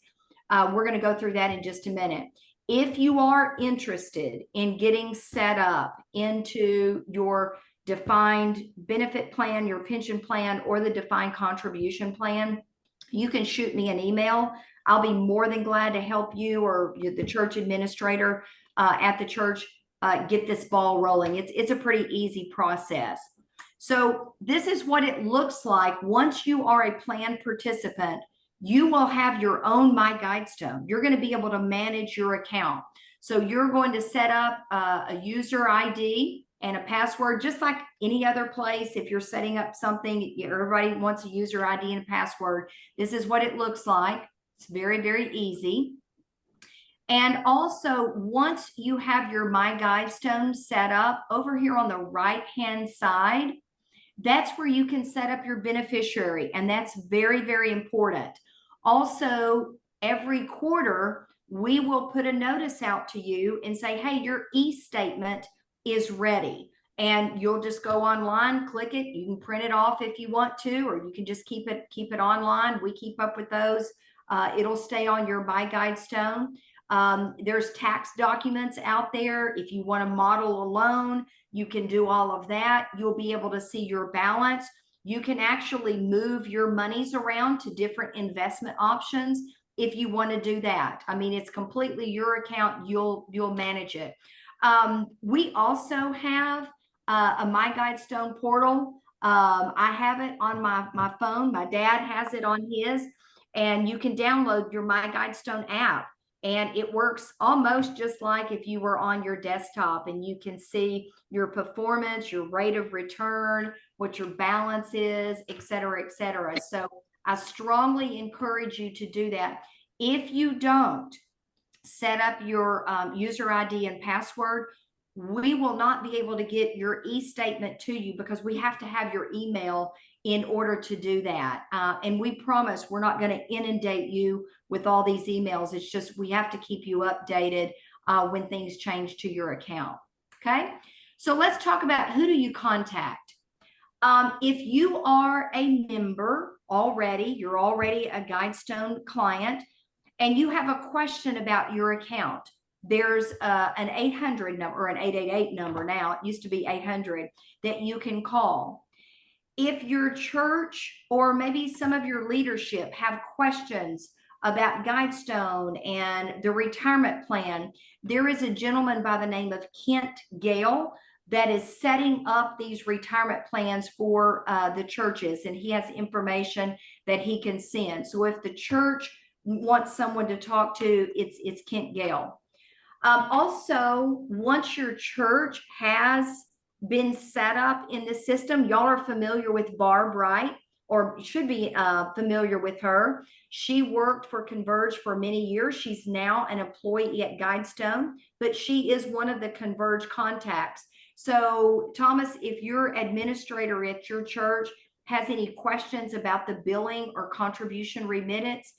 We're going to go through that in just a minute. If you are interested in getting set up into your defined benefit plan, your pension plan, or the defined contribution plan, you can shoot me an email. I'll be more than glad to help you or the church administrator at the church get this ball rolling. It's a pretty easy process. So this is what it looks like once you are a plan participant. You will have your own My Guidestone. You're going to be able to manage your account. So you're going to set up a user ID and a password, just like any other place. If you're setting up something, everybody wants a user ID and a password. This is what it looks like. It's very, very easy. And also, once you have your My Guidestone set up, over here on the right-hand side, that's where you can set up your beneficiary. And that's very, very important. Also, every quarter, we will put a notice out to you and say, hey, your e-statement is ready. And you'll just go online, click it. You can print it off if you want to, or you can just keep it online. We keep up with those. It'll stay on your My Guidestone. There's tax documents out there. If you want to model a loan, you can do all of that. You'll be able to see your balance. You can actually move your monies around to different investment options if you want to do that. I mean, it's completely your account. You'll manage it. We also have a My Guidestone portal. I have it on my phone. My dad has it on his, and you can download your My Guidestone app. And it works almost just like if you were on your desktop, and you can see your performance, your rate of return, what your balance is, et cetera, et cetera. So I strongly encourage you to do that. If you don't set up your user ID and password, we will not be able to get your e-statement to you, because we have to have your email in order to do that. And we promise we're not going to inundate you with all these emails. It's just we have to keep you updated when things change to your account. Okay, so let's talk about who do you contact. If you are a member already, you're already a Guidestone client, and you have a question about your account, there's an 800 number or an 888 number now. It used to be 800 that you can call. If your church or maybe some of your leadership have questions about Guidestone and the retirement plan, there is a gentleman by the name of Kent Gale that is setting up these retirement plans for the churches, and he has information that he can send. So if the church wants someone to talk to, it's Kent Gale. Also, once your church has been set up in the system. Y'all are familiar with Barb, right? Or should be familiar with her. She worked for Converge for many years. She's now an employee at Guidestone, but she is one of the Converge contacts. So Thomas, if your administrator at your church has any questions about the billing or contribution remittance,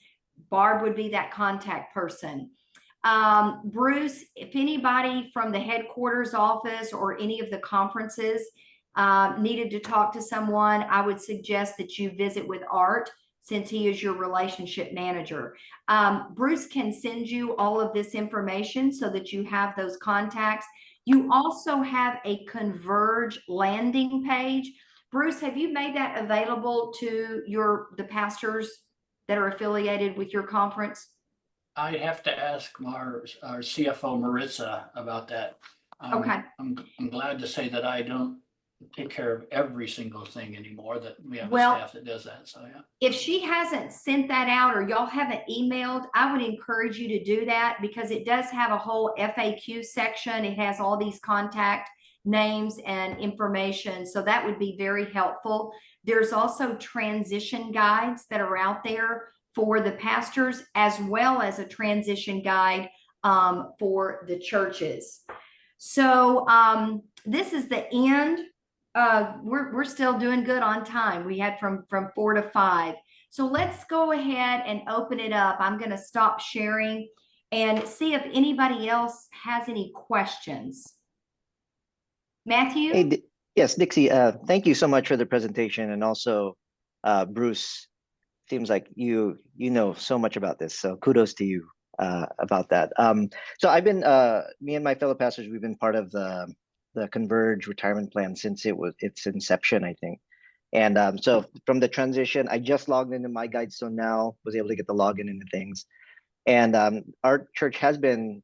Barb would be that contact person. Bruce, if anybody from the headquarters office or any of the conferences needed to talk to someone, I would suggest that you visit with Art, since he is your relationship manager. Bruce can send you all of this information so that you have those contacts. You also have a Converge landing page. Bruce, have you made that available to the pastors that are affiliated with your conference? I have to ask our CFO Maritza about that. Okay. I'm glad to say that I don't take care of every single thing anymore, that we have a Well, staff that does that, so yeah. if she hasn't sent that out or y'all haven't emailed, I would encourage you to do that, because it does have a whole FAQ section. It has all these contact names and information. So that would be very helpful. There's also transition guides that are out there for the pastors, as well as a transition guide for the churches. So this is the end. We're still doing good on time. We had from 4 to 5. So let's go ahead and open it up. I'm going to stop sharing and see if anybody else has any questions. Matthew? Hey, yes, Dixie, thank you so much for the presentation. And also, Bruce, seems like you know so much about this. So kudos to you about that. So I've been, me and my fellow pastors, we've been part of the Converge retirement plan since its inception, I think. And so from the transition, I just logged into my Guidestone now, was able to get the login into things. And our church has been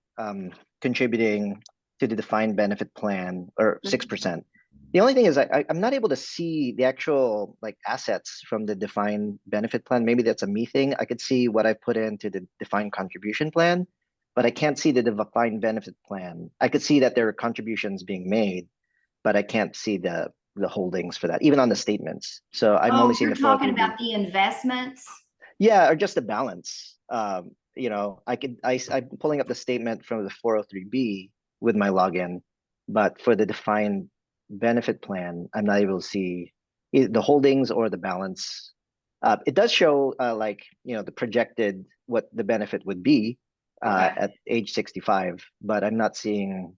contributing to the defined benefit plan, or 6%. The only thing is I'm not able to see the actual like assets from the defined benefit plan. Maybe that's a me thing. I could see what I put into the defined contribution plan, but I can't see the defined benefit plan. I could see that there are contributions being made, but I can't see the holdings for that, even on the statements. So I'm only seeing you're the talking 403B. about the investments? Yeah, or just the balance. You know, I'm pulling up the statement from the 403B with my login, but for the defined benefit plan, I'm not able to see the holdings or the balance. It does show like, you know, the projected what the benefit would be at age 65, but I'm not seeing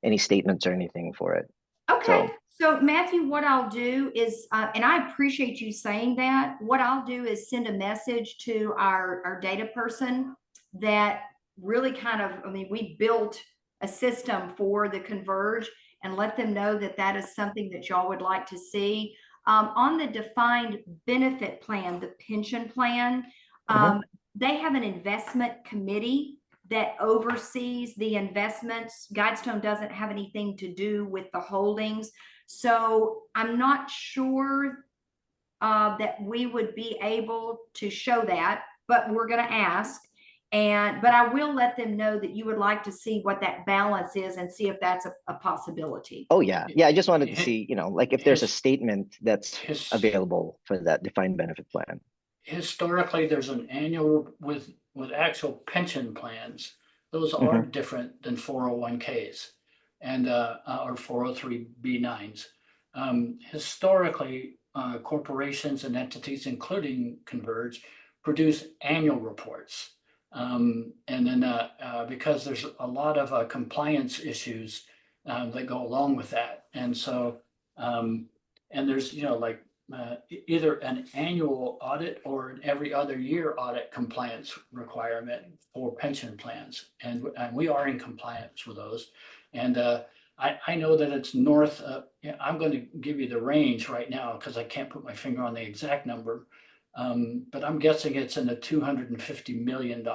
any statements or anything for it. Okay. So Matthew, what I'll do is, and I appreciate you saying that, what I'll do is send a message to our data person that really kind of, I mean, we built a system for the Converge, and let them know that that is something that y'all would like to see. On the defined benefit plan, the pension plan, they have an investment committee that oversees the investments. Guidestone doesn't have anything to do with the holdings. So I'm not sure that we would be able to show that, but we're going to ask. But I will let them know that you would like to see what that balance is and see if that's a possibility. Oh yeah. Yeah. I just wanted to see, you know, like if there's a statement that's available for that defined benefit plan. Historically, there's an annual with actual pension plans. Those are different than 401ks and or 403b9s. Historically, corporations and entities, including Converge, produce annual reports. And then because there's a lot of compliance issues that go along with that. And so, and there's, you know, like either an annual audit or an every other year audit compliance requirement for pension plans. And we are in compliance with those. And I know that it's north, I'm going to give you the range right now because I can't put my finger on the exact number. But I'm guessing it's in the $250 million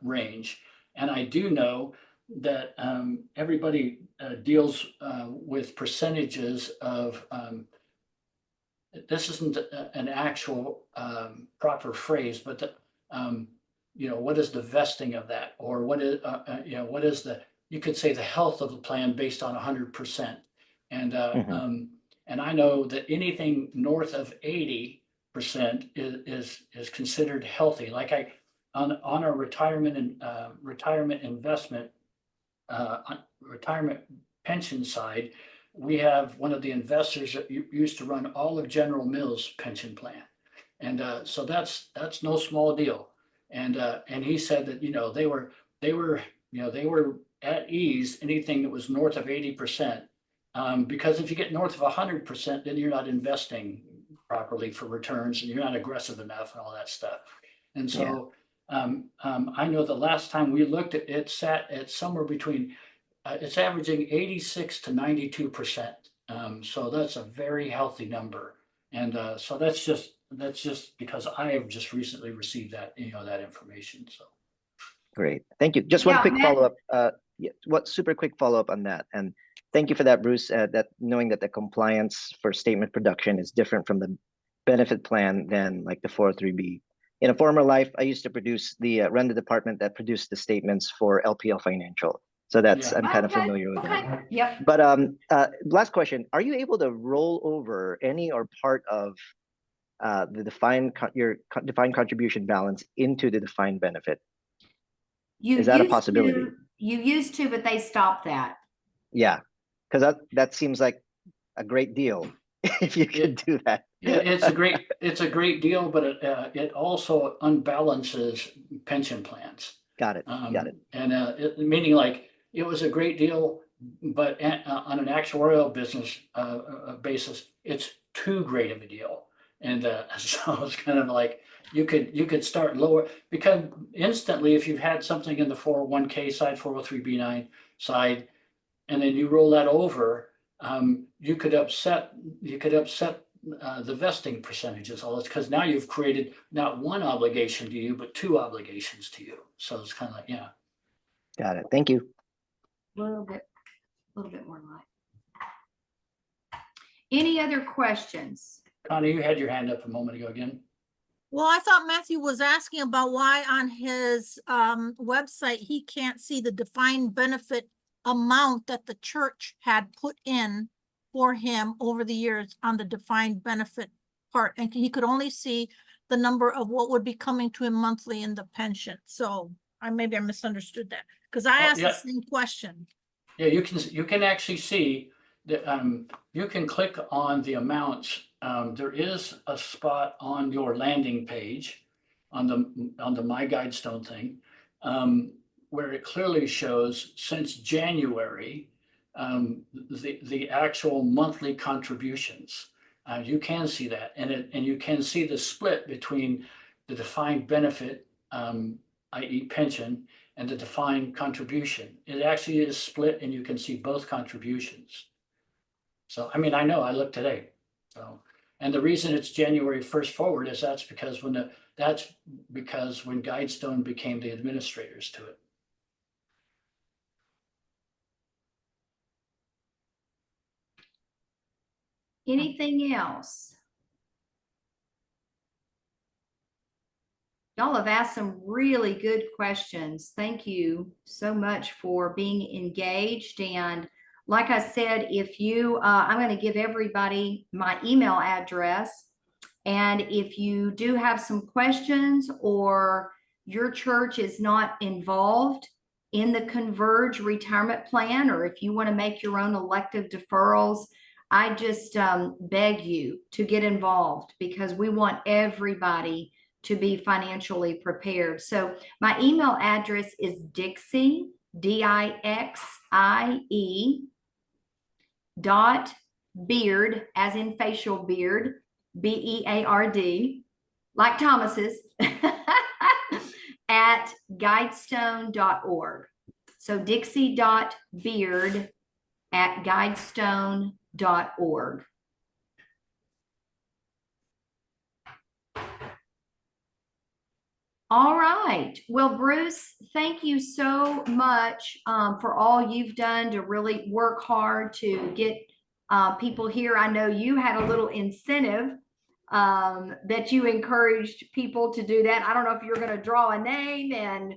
range. And I do know that everybody deals with percentages of, this isn't an actual proper phrase, but you know, what is the vesting of that? Or what is, you know, what is the you could say the health of the plan based on 100%. And, Mhm. and I know that anything north of 80% is considered healthy. Like on our retirement and retirement investment, retirement pension side, we have one of the investors that used to run all of General Mills pension plan. And so that's no small deal. And he said that, they were, they were at ease, anything that was north of 80%. Because if you get north of 100%, then you're not investing properly for returns and you're not aggressive enough and all that stuff. And so I know the last time we looked at it, sat at somewhere between, it's averaging 86 to 92%. So that's a very healthy number. And so that's just because I have just recently received that, that information. So Great. Thank you. Just one Yeah, quick Matt. follow-up. Super quick follow-up on that. And thank you for that, Bruce, that knowing that the compliance for statement production is different from the benefit plan than like the 403B. In a former life, I used to run the department that produced the statements for LPL Financial. So that's, Yeah. I'm kind of Okay, familiar with that. okay, yep. But last question, are you able to roll over any or part of the your defined contribution balance into the defined benefit? Is that a possibility? You used to, but they stopped that. Yeah, because that seems like a great deal if you could do that. Yeah, it's a great deal, but it also unbalances pension plans. Got it. Got it. And meaning like it was a great deal, but on an actuarial business basis, it's too great of a deal. And so it's kind of like you could start lower, because instantly if you've had something in the 401k side, 403b9 side, and then you roll that over, you could upset the vesting percentages, all this, because now you've created not one obligation to you, but two obligations to you. So it's kind of like, yeah. Got it. Thank you. A little bit more light. Any other questions? Connie, you had your hand up a moment ago again. Well, I thought Matthew was asking about why on his website, he can't see the defined benefit amount that the church had put in for him over the years on the defined benefit part. And he could only see the number of what would be coming to him monthly in the pension. So maybe I misunderstood that, because I asked the same question. Yeah, you can actually see that you can click on the amounts. There is a spot on your landing page on the My Guidestone thing where it clearly shows since January the actual monthly contributions. You can see that, and you can see the split between the defined benefit, i.e. pension, and the defined contribution. It actually is split, and you can see both contributions. So, I mean, I know I looked today. So, and the reason it's January 1st forward is that's because when Guidestone became the administrators to it. Anything else? Y'all have asked some really good questions. Thank you so much for being engaged. And like I said, if you, I'm going to give everybody my email address. And if you do have some questions or your church is not involved in the Converge retirement plan, or if you want to make your own elective deferrals, I just beg you to get involved, because we want everybody to be financially prepared. So my email address is Dixie, DIXIE .beard, as in facial beard, BEARD, like Thomas's, at guidestone.org. So Dixie.beard at guidestone.org. All right. Well, Bruce, thank you so much for all you've done to really work hard to get people here. I know you had a little incentive that you encouraged people to do that. I don't know if you're going to draw a name and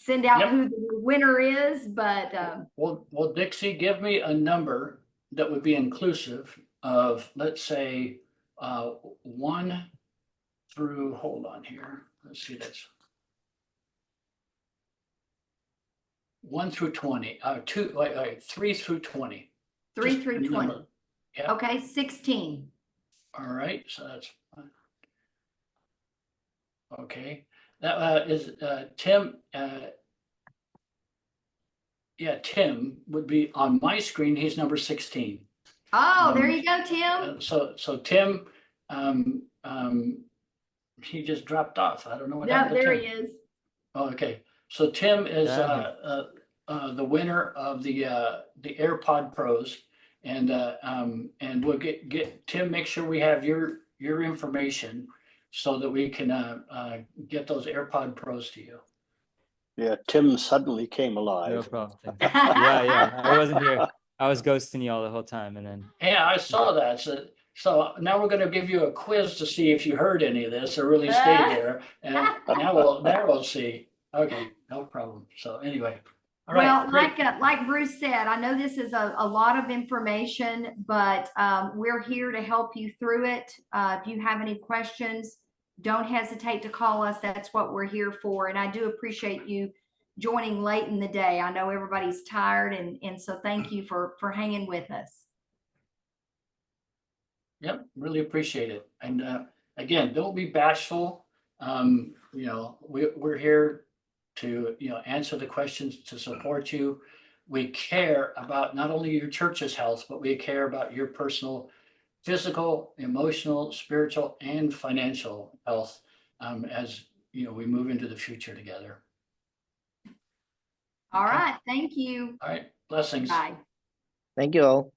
send out Yep. who the winner is, but Well, Dixie, give me a number that would be inclusive of, let's say, 1 through, hold on here, let's see this. 1 through 20, 3 through 20. 3 Just through a 20. number. Yeah. Okay, 16. All right, so that's fine. Okay, that is Tim. Yeah, Tim would be on my screen. He's number 16. Oh, there you go, Tim. So Tim, he just dropped off. I don't know what No, happened to there Tim. he is. Oh, okay, so Tim is Yeah. the winner of the AirPod Pros, and we'll get Tim. Make sure we have your information so that we can get those AirPod Pros to you. Yeah, Tim suddenly came No alive. problem. Thank you. Yeah. I wasn't here. I was ghosting y'all the whole time, and then Yeah, I saw that. So now we're going to give you a quiz to see if you heard any of this or really stayed here, and now we'll see. Okay, no problem. So anyway. All right, Well, great. like Bruce said, I know this is a lot of information, but we're here to help you through it. If you have any questions, don't hesitate to call us. That's what we're here for. And I do appreciate you joining late in the day. I know everybody's tired, and so thank you for hanging with us. Yep, really appreciate it. And again, don't be bashful. We're here to answer the questions, to support you. We care about not only your church's health, but we care about your personal, physical, emotional, spiritual, and financial health as we move into the future together. All Okay. right. Thank you. All right, blessings. Bye. Thank you all.